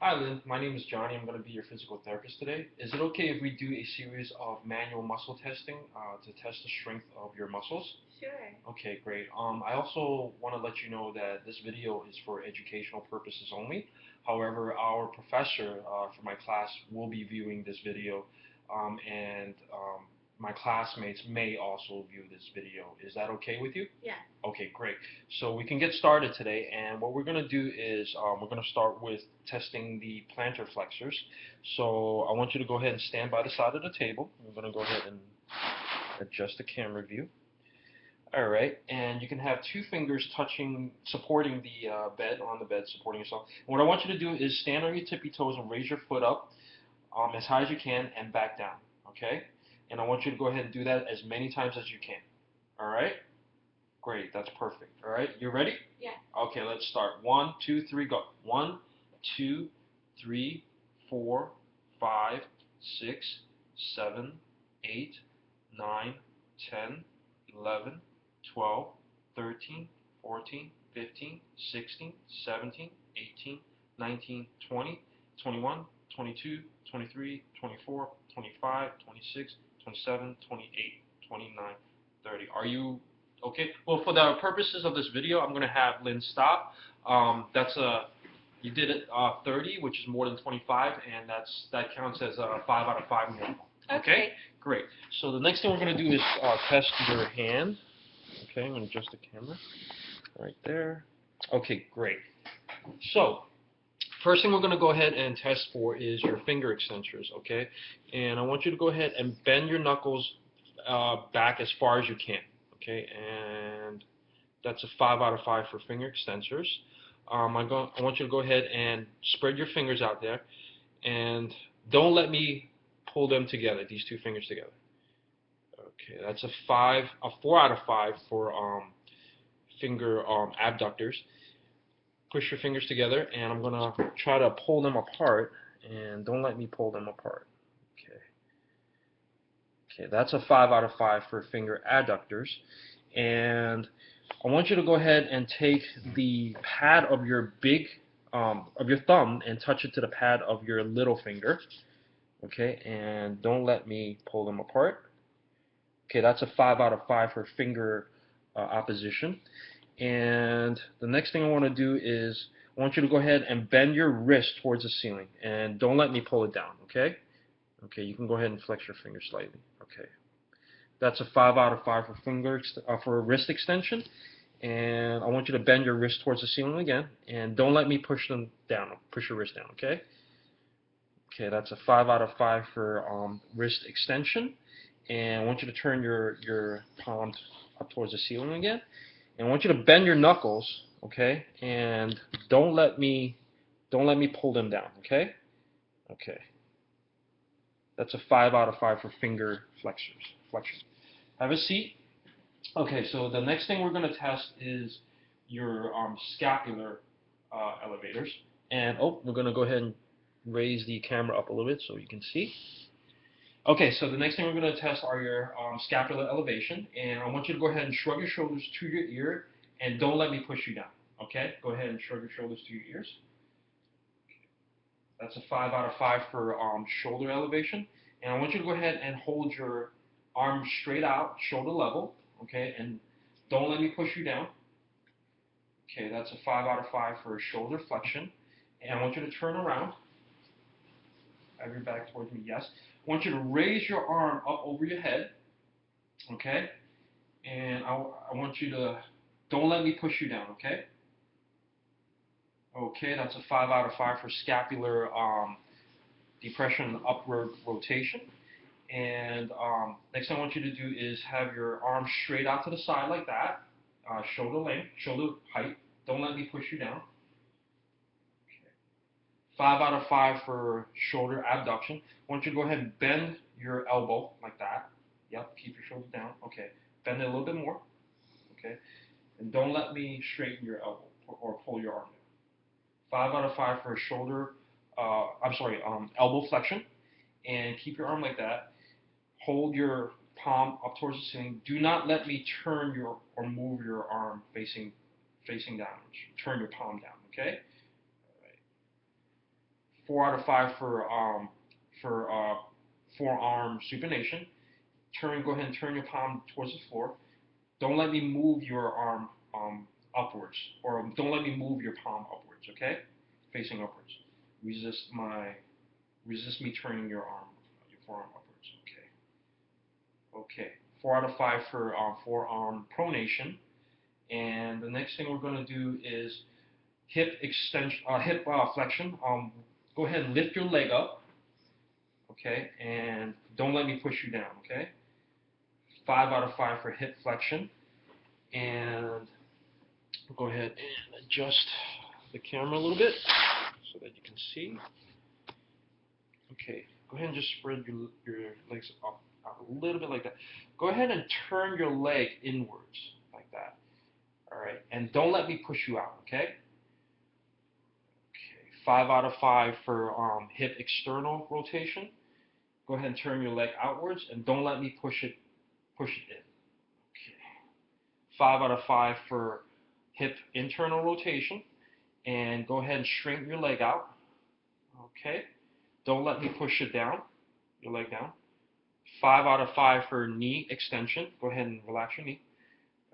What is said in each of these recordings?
Hi, Lynn. My name is Johnny. I'm going to be your physical therapist today. Is it okay if we do a series of manual muscle testing to test the strength of your muscles? Sure. Okay, great. I also want to let you know that this video is for educational purposes only. However, our professor for my class will be viewing this video, and my classmates may also view this video. Is that okay with you? Yeah. Okay, great. So we can get started today, and what we're going to do is we're going to start with testing the plantar flexors. So I want you to go ahead and stand by the side of the table. I'm going to go ahead and adjust the camera view. All right, and you can have two fingers touching, supporting the bed, on the bed, supporting yourself. And what I want you to do is stand on your tippy toes and raise your foot up as high as you can and back down, okay? And I want you to go ahead and do that as many times as you can, all right? Great, that's perfect. All right, you ready? Yeah. Okay, let's start. 1, 2, 3, go. 1, 2, 3, 4, 5, 6, 7, 8, 9, 10, 11, 12, 13, 14, 15, 16, 17, 18, 19, 20, 21, 22, 23, 24, 25, 26, 27, 28, 29, 30. Are you okay? Well, for the purposes of this video, I'm going to have Lynn stop. You did it 30, which is more than 25, and that counts as 5 out of 5 normal. Okay? Great. So the next thing we're going to do is test your hand. Okay, I'm going to adjust the camera right there. Okay, great. So first thing we're going to go ahead and test for is your finger extensors, okay? And I want you to go ahead and bend your knuckles back as far as you can, okay? And that's a 5 out of 5 for finger extensors. I want you to go ahead and spread your fingers out there, and don't let me pull them together, these two fingers together. Okay, that's a 4 out of 5 for finger abductors. Push your fingers together, and I'm gonna try to pull them apart, and don't let me pull them apart. Okay. Okay, that's a 5 out of 5 for finger adductors, and I want you to go ahead and take the pad of your of your thumb and touch it to the pad of your little finger. Okay, and don't let me pull them apart. Okay, that's a 5 out of 5 for finger opposition. And the next thing I want to do is I want you to go ahead and bend your wrist towards the ceiling, and don't let me pull it down, okay? Okay, you can go ahead and flex your finger slightly. Okay, that's a 5 out of 5 for wrist extension. And I want you to bend your wrist towards the ceiling again, and don't let me push them down. Push your wrist down, okay? Okay, that's a 5 out of 5 for wrist extension. And I want you to turn your palm up towards the ceiling again. And I want you to bend your knuckles, okay? And don't let me pull them down, okay? Okay. That's a 5 out of 5 for finger flexion. Have a seat. Okay, so the next thing we're going to test is your scapular elevators. And we're going to go ahead and raise the camera up a little bit so you can see. Okay, so the next thing we're going to test are your scapular elevation, and I want you to go ahead and shrug your shoulders to your ear, and don't let me push you down. Okay, go ahead and shrug your shoulders to your ears. That's a 5 out of 5 for shoulder elevation, and I want you to go ahead and hold your arms straight out, shoulder level. Okay, and don't let me push you down. Okay, that's a 5 out of 5 for shoulder flexion, and I want you to turn around. Have your back towards me, yes. I want you to raise your arm up over your head, okay? And I want you to, don't let me push you down, okay? Okay, that's a 5 out of 5 for scapular depression and upward rotation. And next thing I want you to do is have your arms straight out to the side like that, shoulder length, shoulder height. Don't let me push you down. 5 out of 5 for shoulder abduction. I want you to go ahead and bend your elbow like that. Yep, keep your shoulder down. Okay, bend it a little bit more. Okay, and don't let me straighten your elbow or pull your arm down. 5 out of 5 for shoulder, elbow flexion. And keep your arm like that. Hold your palm up towards the ceiling. Do not let me turn or move your arm facing downwards. Turn your palm down, okay? 4 out of 5 for forearm supination. Go ahead and turn your palm towards the floor. Don't let me move your arm upwards, or don't let me move your palm upwards. Okay, facing upwards. Resist me turning your forearm upwards. Okay. Okay. 4 out of 5 for forearm pronation. And the next thing we're going to do is hip extension, hip flexion. Go ahead and lift your leg up. Okay, and don't let me push you down. Okay. 5 out of 5 for hip flexion. And go ahead and adjust the camera a little bit so that you can see. Okay, go ahead and just spread your legs up a little bit like that. Go ahead and turn your leg inwards like that. All right, and don't let me push you out. Okay. Okay. 5 out of 5 for hip external rotation. Go ahead and turn your leg outwards, and don't let me push it in. Okay. 5 out of 5 for hip internal rotation, and go ahead and straighten your leg out. Okay. Don't let me push it down, your leg down. 5 out of 5 for knee extension. Go ahead and relax your knee.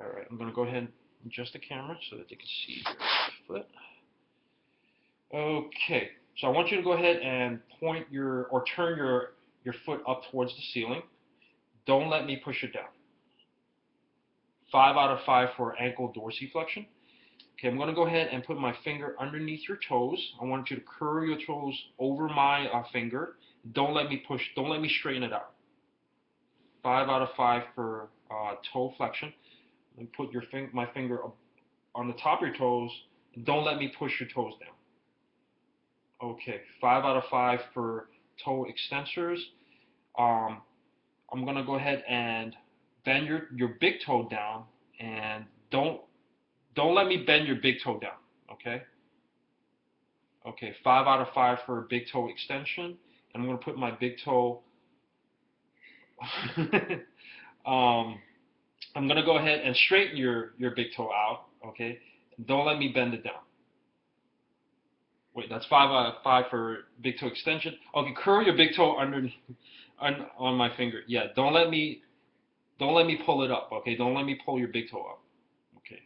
All right, I'm going to go ahead and adjust the camera so that you can see your foot. Okay, so I want you to go ahead and turn your foot up towards the ceiling. Don't let me push it down. 5 out of 5 for ankle dorsiflexion. Okay, I'm going to go ahead and put my finger underneath your toes. I want you to curl your toes over my finger. Don't let me straighten it out. 5 out of 5 for toe flexion. And put my finger on the top of your toes. And don't let me push your toes down. Okay, 5 out of 5 for toe extensors. I'm going to go ahead and bend your big toe down, and don't let me bend your big toe down, okay? Okay, 5 out of 5 for big toe extension. And I'm going to put my big toe, I'm going to go ahead and straighten your big toe out, okay? Don't let me bend it down. Wait, that's 5 out of 5 for big toe extension. Okay, curl your big toe on my finger. Yeah, don't let me pull it up, okay? Don't let me pull your big toe up. Okay.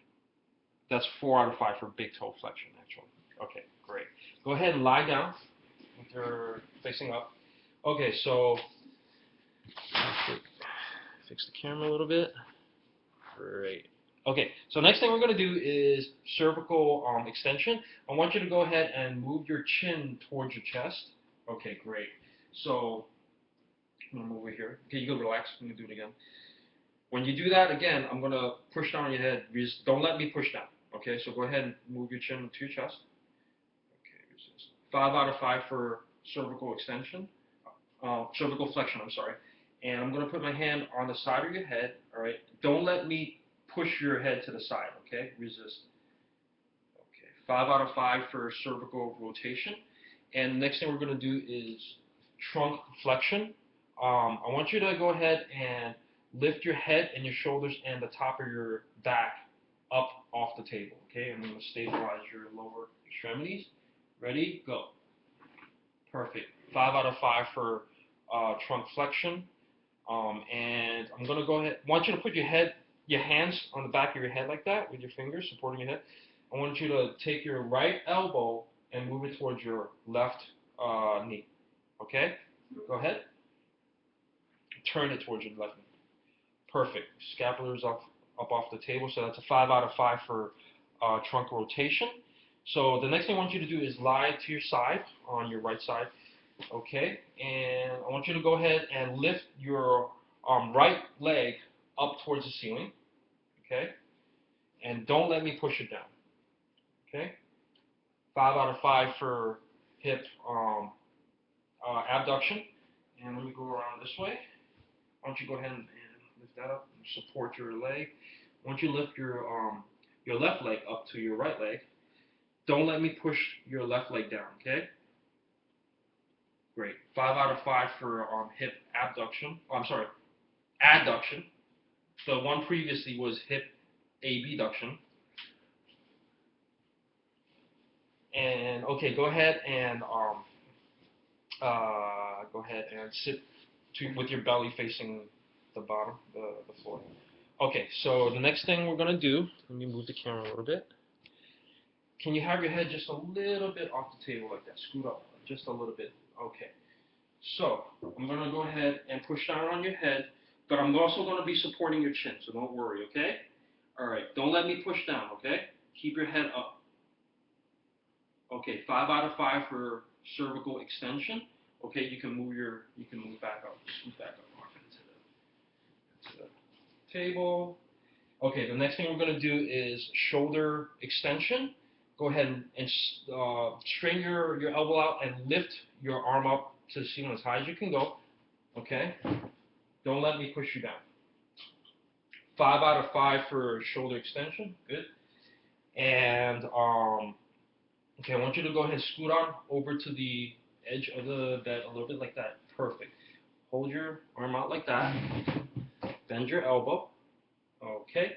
That's 4 out of 5 for big toe flexion, actually. Okay, great. Go ahead and lie down with your facing up. Okay, so fix the camera a little bit. Great. Okay, so next thing we're going to do is cervical extension. I want you to go ahead and move your chin towards your chest. Okay, great. So I'm going to move over here. Okay, you can relax. I'm going to do it again. When you do that, again, I'm going to push down on your head. Just don't let me push down. Okay, so go ahead and move your chin to your chest. Okay, 5 out of 5 for cervical extension. Cervical flexion, I'm sorry. And I'm going to put my hand on the side of your head, all right? Don't let me push your head to the side, okay? Resist. Okay, 5 out of 5 for cervical rotation. And the next thing we're going to do is trunk flexion. I want you to go ahead and lift your head and your shoulders and the top of your back up off the table, okay? I'm going to stabilize your lower extremities. Ready? Go. Perfect. 5 out of 5 for trunk flexion. And I'm going to go ahead. I want you to put your hands on the back of your head like that with your fingers supporting your head. I want you to take your right elbow and move it towards your left knee. Okay? Go ahead. Turn it towards your left knee. Perfect. Scapula's up off the table, so that's a 5 out of 5 for trunk rotation. So the next thing I want you to do is lie to your side, on your right side. Okay, and I want you to go ahead and lift your right leg up towards the ceiling. Okay, and don't let me push it down. Okay, 5 out of 5 for hip abduction. And let me go around this way. Why don't you go ahead and lift that up and support your leg. Once you lift your left leg up to your right leg, don't let me push your left leg down, okay? Great. 5 out of 5 for hip abduction. Oh, I'm sorry, adduction. The one previously was hip abduction. And okay, go ahead and Go ahead and sit with your belly facing the bottom, the floor. Okay, so the next thing we're going to do, let me move the camera a little bit. Can you have your head just a little bit off the table like that? Scoot up just a little bit. Okay. So I'm going to go ahead and push down on your head, but I'm also going to be supporting your chin, so don't worry, okay? All right. Don't let me push down, okay? Keep your head up. Okay, 5 out of 5 for cervical extension. Okay, you can move back up, scoot back up into the table. Okay, the next thing we're going to do is shoulder extension. Go ahead and straighten your elbow out and lift your arm up to the ceiling as high as you can go. Okay, don't let me push you down. 5 out of 5 for shoulder extension. Good. And okay, I want you to go ahead and scoot on over to the edge of the bed a little bit like that. Perfect. Hold your arm out like that. Bend your elbow. Okay.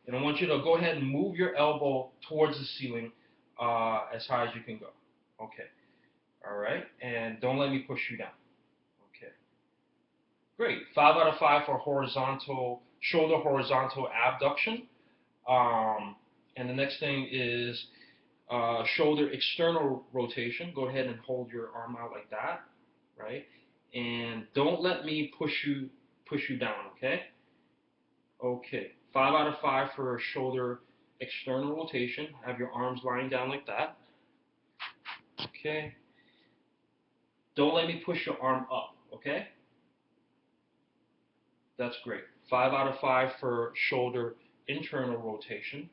And I want you to go ahead and move your elbow towards the ceiling as high as you can go. Okay. All right. And don't let me push you down. Okay. Great. 5 out of 5 for shoulder horizontal abduction. And the next thing is shoulder external rotation. Go ahead and hold your arm out like that, right? And don't let me push you down, okay? Okay. 5 out of 5 for shoulder external rotation. Have your arms lying down like that. Okay. Don't let me push your arm up, okay? That's great. 5 out of 5 for shoulder internal rotation.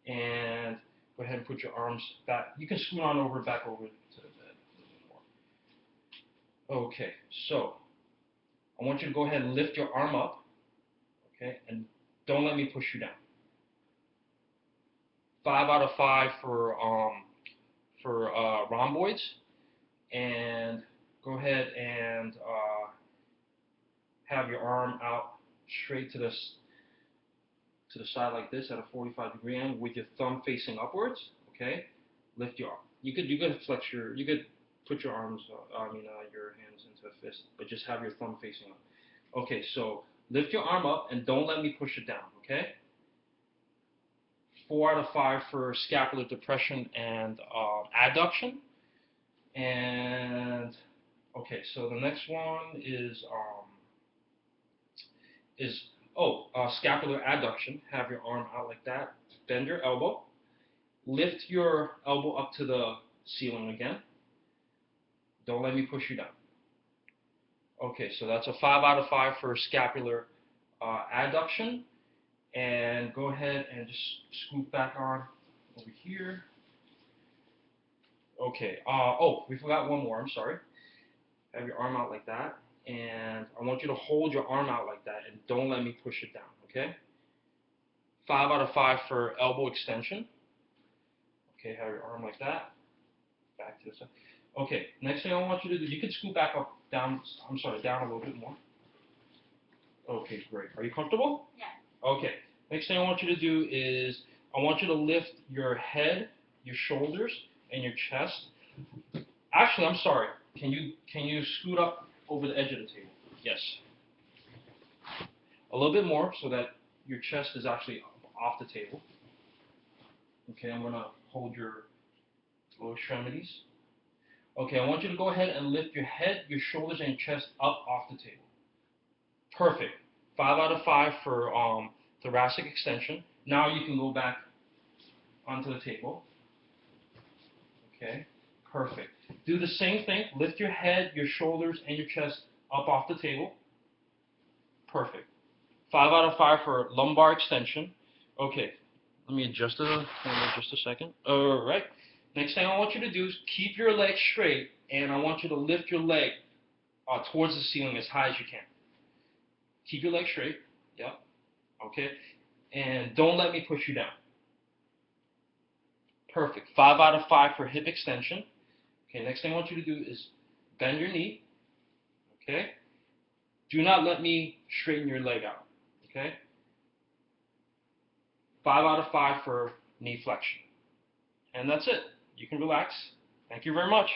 And go ahead and put your arms back. You can scoot on back over to the bed a little bit more. Okay, so I want you to go ahead and lift your arm up, okay, and don't let me push you down. 5 out of 5 for rhomboids, and go ahead and have your arm out straight to the side like this at a 45-degree angle with your thumb facing upwards. Okay, lift your arm. You could put your arms, your hands into a fist, but just have your thumb facing up. Okay, so lift your arm up and don't let me push it down. Okay. 4 out of 5 for scapular depression and adduction. And okay, so the next one is scapular adduction. Have your arm out like that. Bend your elbow. Lift your elbow up to the ceiling again. Don't let me push you down. Okay, so that's a 5 out of 5 for scapular adduction. And go ahead and just scoot back on over here. Okay, we forgot one more, I'm sorry. Have your arm out like that. And I want you to hold your arm out like that and don't let me push it down, okay? 5 out of 5 for elbow extension. Okay, have your arm like that. Back to the side. Okay, next thing I want you to do, you can scoot back down a little bit more. Okay, great. Are you comfortable? Yes. Okay, next thing I want you to do is, I want you to lift your head, your shoulders, and your chest. Actually, I'm sorry. Can you scoot up over the edge of the table? Yes. A little bit more so that your chest is actually off the table. Okay, I'm going to hold your lower extremities. Okay, I want you to go ahead and lift your head, your shoulders, and your chest up off the table. Perfect. 5 out of 5 for thoracic extension. Now you can go back onto the table. Okay, perfect. Do the same thing. Lift your head, your shoulders, and your chest up off the table. Perfect. 5 out of 5 for lumbar extension. Okay, let me adjust the camera just a second. All right. Next thing I want you to do is keep your leg straight, and I want you to lift your leg towards the ceiling as high as you can. Keep your leg straight. Yep. Okay. And don't let me push you down. Perfect. 5 out of 5 for hip extension. Okay, next thing I want you to do is bend your knee. Okay. Do not let me straighten your leg out. Okay. 5 out of 5 for knee flexion. And that's it. You can relax. Thank you very much.